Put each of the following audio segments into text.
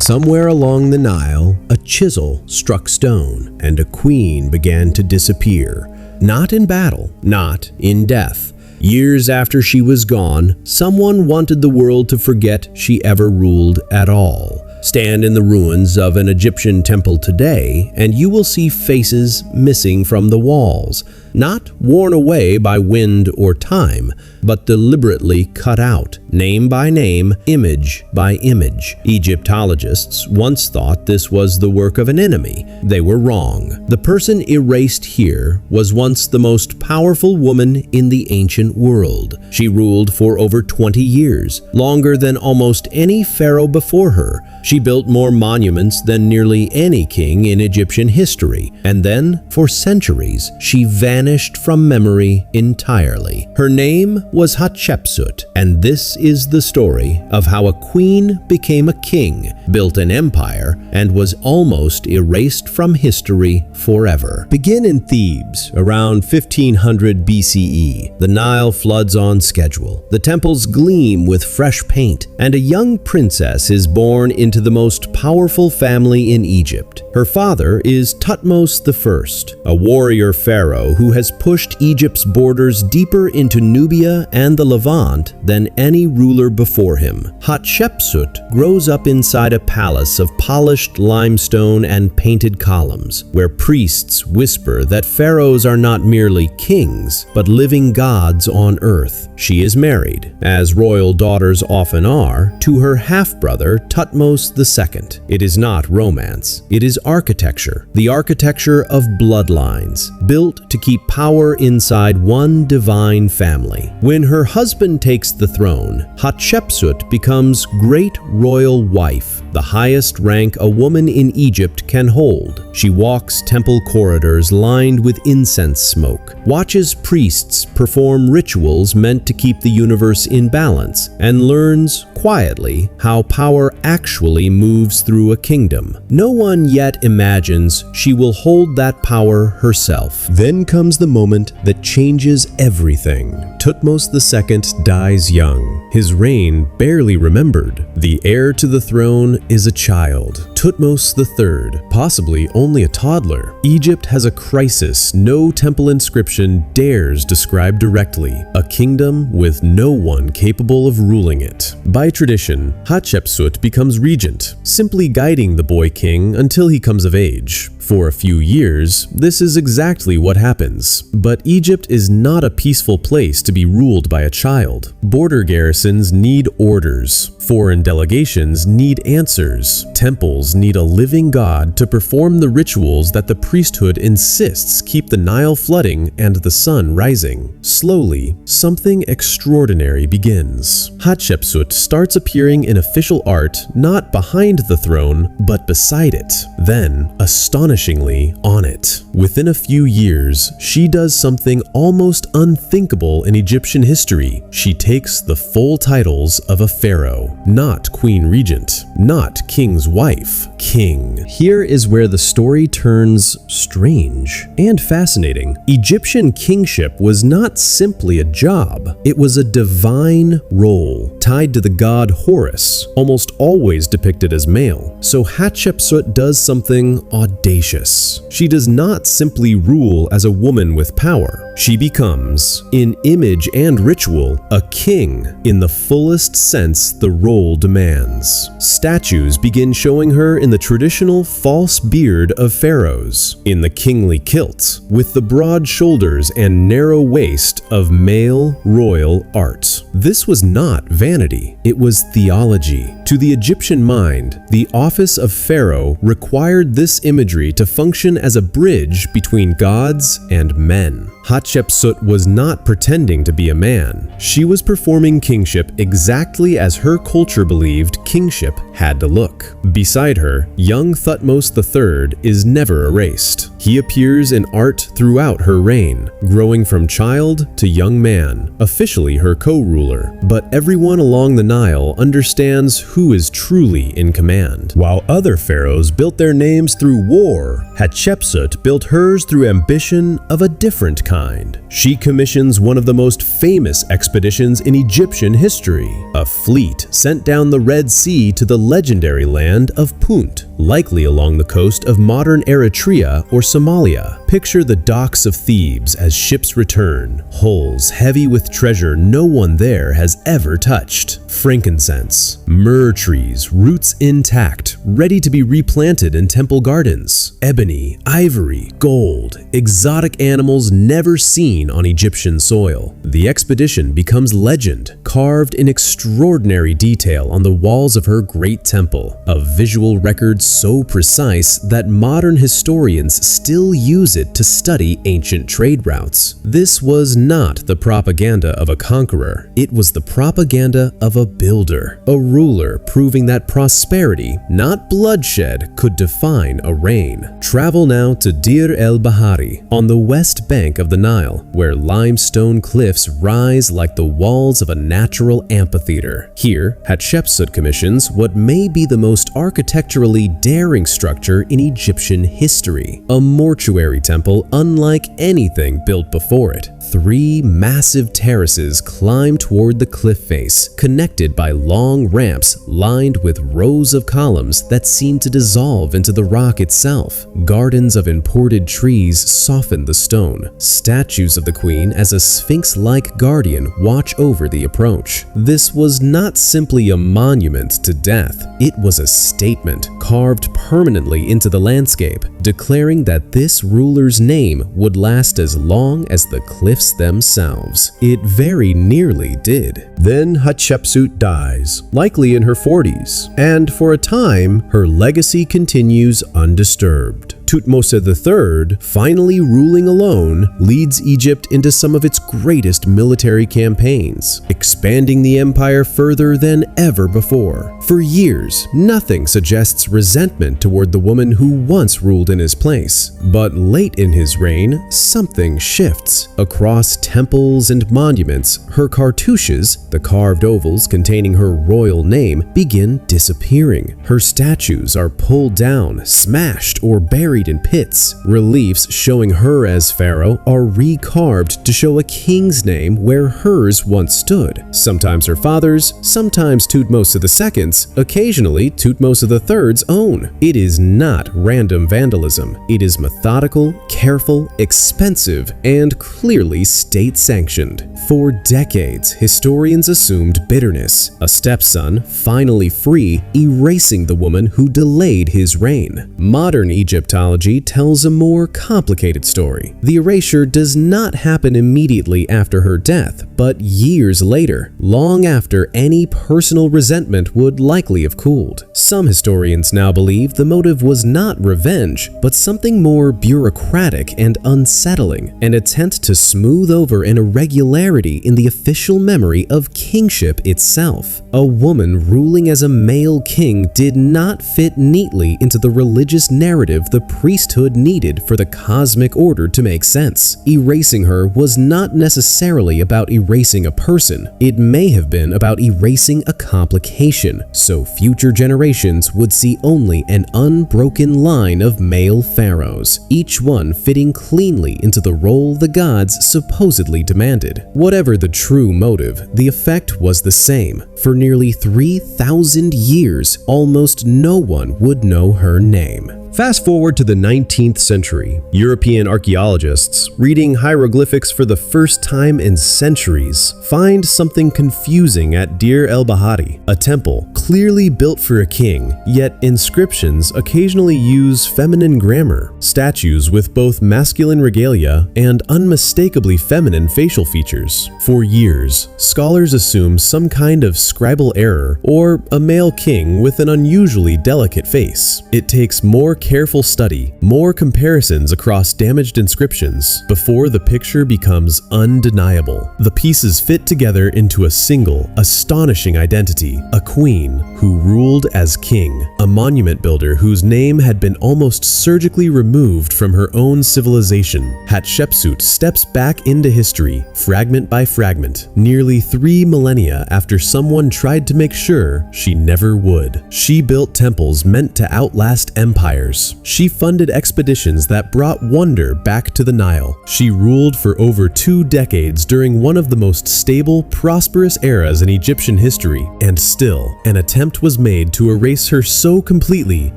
Somewhere along the Nile, a chisel struck stone, and a queen began to disappear. Not in battle, not in death. Years after she was gone, someone wanted the world to forget she ever ruled at all. Stand in the ruins of an Egyptian temple today, and you will see faces missing from the walls, not worn away by wind or time, but deliberately cut out, name by name, image by image. Egyptologists once thought this was the work of an enemy. They were wrong. The person erased here was once the most powerful woman in the ancient world. She ruled for over 20 years, longer than almost any pharaoh before her. She built more monuments than nearly any king in Egyptian history, and then, for centuries, she vanished from memory entirely. Her name was Hatshepsut, and this is the story of how a queen became a king, built an empire, and was almost erased from history forever. Begin in Thebes, around 1500 BCE. The Nile floods on schedule. The temples gleam with fresh paint, and a young princess is born into the most powerful family in Egypt. Her father is Thutmose I, a warrior pharaoh who has pushed Egypt's borders deeper into Nubia and the Levant than any ruler before him. Hatshepsut grows up inside a palace of polished limestone and painted columns, where priests whisper that pharaohs are not merely kings, but living gods on earth. She is married, as royal daughters often are, to her half-brother Thutmose II. It is not romance, it is architecture, the architecture of bloodlines, built to keep power inside one divine family. When her husband takes the throne, Hatshepsut becomes great royal wife, the highest rank a woman in Egypt can hold. She walks temple corridors lined with incense smoke, watches priests perform rituals meant to keep the universe in balance, and learns quietly how power actually moves through a kingdom. No one yet imagines she will hold that power herself. Then comes the moment that changes everything. Thutmose II dies young, his reign barely remembered. The heir to the throne is a child, Thutmose III, possibly only a toddler. Egypt has a crisis no temple inscription dares describe directly, a kingdom with no one capable of ruling it. By tradition, Hatshepsut becomes regent, simply guiding the boy king until he comes of age. For a few years, this is exactly what happens. But Egypt is not a peaceful place to be ruled by a child. Border garrisons need orders. Foreign delegations need answers. Temples need a living god to perform the rituals that the priesthood insists keep the Nile flooding and the sun rising. Slowly, something extraordinary begins. Hatshepsut starts appearing in official art not behind the throne, but beside it. Then, astonishingly, on it. Within a few years, she does something almost unthinkable in Egyptian history. She takes the full titles of a pharaoh. Not queen regent, not king's wife, king. Here is where the story turns strange and fascinating. Egyptian kingship was not simply a job, it was a divine role tied to the god Horus, almost always depicted as male. So Hatshepsut does something audacious. She does not simply rule as a woman with power. She becomes, in image and ritual, a king in the fullest sense the role demands. Statues begin showing her in the traditional false beard of pharaohs, in the kingly kilt, with the broad shoulders and narrow waist of male royal art. This was not vanity, it was theology. To the Egyptian mind, the office of pharaoh required this imagery to function as a bridge between gods and men. Hatshepsut was not pretending to be a man. She was performing kingship exactly as her culture believed kingship had to look. Beside her, young Thutmose III is never erased. He appears in art throughout her reign, growing from child to young man, officially her co-ruler. But everyone along the Nile understands who is truly in command. While other pharaohs built their names through war, Hatshepsut built hers through ambition of a different kind. She commissions one of the most famous expeditions in Egyptian history, a fleet sent down the Red Sea to the legendary land of Punt, likely along the coast of modern Eritrea or Somalia. Picture the docks of Thebes as ships return, hulls heavy with treasure no one there has ever touched. Frankincense, myrrh trees, roots intact, ready to be replanted in temple gardens. Ebony, ivory, gold, exotic animals never seen on Egyptian soil. The expedition becomes legend, carved in extraordinary detail on the walls of her great temple, a visual record so precise that modern historians still use it to study ancient trade routes. This was not the propaganda of a conqueror, it was the propaganda of a builder, a ruler proving that prosperity, not bloodshed, could define a reign. Travel now to Deir el-Bahari, on the west bank of the Nile, where limestone cliffs rise like the walls of a natural amphitheater. Here, Hatshepsut commissions what may be the most architecturally daring structure in Egyptian history, a mortuary temple unlike anything built before it. 3 massive terraces climb toward the cliff face, connected by long ramps lined with rows of columns that seem to dissolve into the rock itself. Gardens of imported trees soften the stone. Statues of the queen as a sphinx-like guardian watch over the approach. This was not simply a monument to death, it was a statement carved permanently into the landscape, declaring that this ruler's name would last as long as the cliffs themselves. It very nearly did. Then Hatshepsut dies, likely in her 40s, and for a time, her legacy continues undisturbed. Thutmose III, finally ruling alone, leads Egypt into some of its greatest military campaigns, expanding the empire further than ever before. For years, nothing suggests resentment toward the woman who once ruled in his place. But late in his reign, something shifts. Across temples and monuments, her cartouches, the carved ovals containing her royal name, begin disappearing. Her statues are pulled down, smashed, or buried in pits. Reliefs showing her as pharaoh are recarved to show a king's name where hers once stood. Sometimes her father's, sometimes Thutmose II's, occasionally Thutmose III's own. It is not random vandalism. It is methodical, careful, expensive, and clearly state-sanctioned. For decades, historians assumed bitterness, a stepson, finally free, erasing the woman who delayed his reign. Modern Egyptology tells a more complicated story. The erasure does not happen immediately after her death, but years later, long after any personal resentment would likely have cooled. Some historians now believe the motive was not revenge, but something more bureaucratic and unsettling, an attempt to smooth over an irregularity in the official memory of kingship itself. A woman ruling as a male king did not fit neatly into the religious narrative the priesthood needed for the cosmic order to make sense. Erasing her was not necessarily about erasing a person. It may have been about erasing a complication, so future generations would see only an unbroken line of male pharaohs, each one fitting cleanly into the role the gods supposedly demanded. Whatever the true motive, the effect was the same. For nearly 3,000 years, almost no one would know her name. Fast forward to the 19th century. European archaeologists, reading hieroglyphics for the first time in centuries, find something confusing at Deir el-Bahari, a temple clearly built for a king, yet inscriptions occasionally use feminine grammar. Statues with both masculine regalia and unmistakably feminine facial features. For years, scholars assume some kind of scribal error or a male king with an unusually delicate face. It takes more careful study, more comparisons across damaged inscriptions, before the picture becomes undeniable. The pieces fit together into a single, astonishing identity: a queen who ruled as king, a monument builder whose name had been almost surgically removed from her own civilization. Hatshepsut steps back into history, fragment by fragment, nearly 3 millennia after someone tried to make sure she never would. She built temples meant to outlast empires. She funded expeditions that brought wonder back to the Nile. She ruled for over 2 decades during one of the most stable, prosperous eras in Egyptian history, and still, an attempt was made to erase her so completely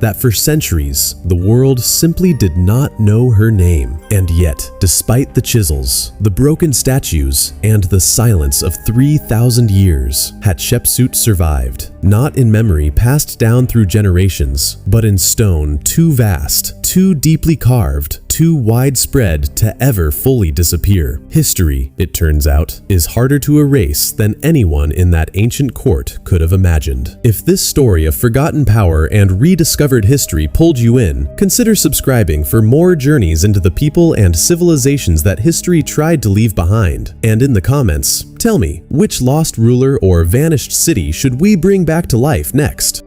that for centuries, the world simply did not know her name. And yet, despite the chisels, the broken statues, and the silence of 3,000 years, Hatshepsut survived. Not in memory passed down through generations, but in stone too vast, too deeply carved, too widespread to ever fully disappear. History, it turns out, is harder to erase than anyone in that ancient court could have imagined. If this story of forgotten power and rediscovered history pulled you in, consider subscribing for more journeys into the people and civilizations that history tried to leave behind. And in the comments, tell me, which lost ruler or vanished city should we bring back to life next?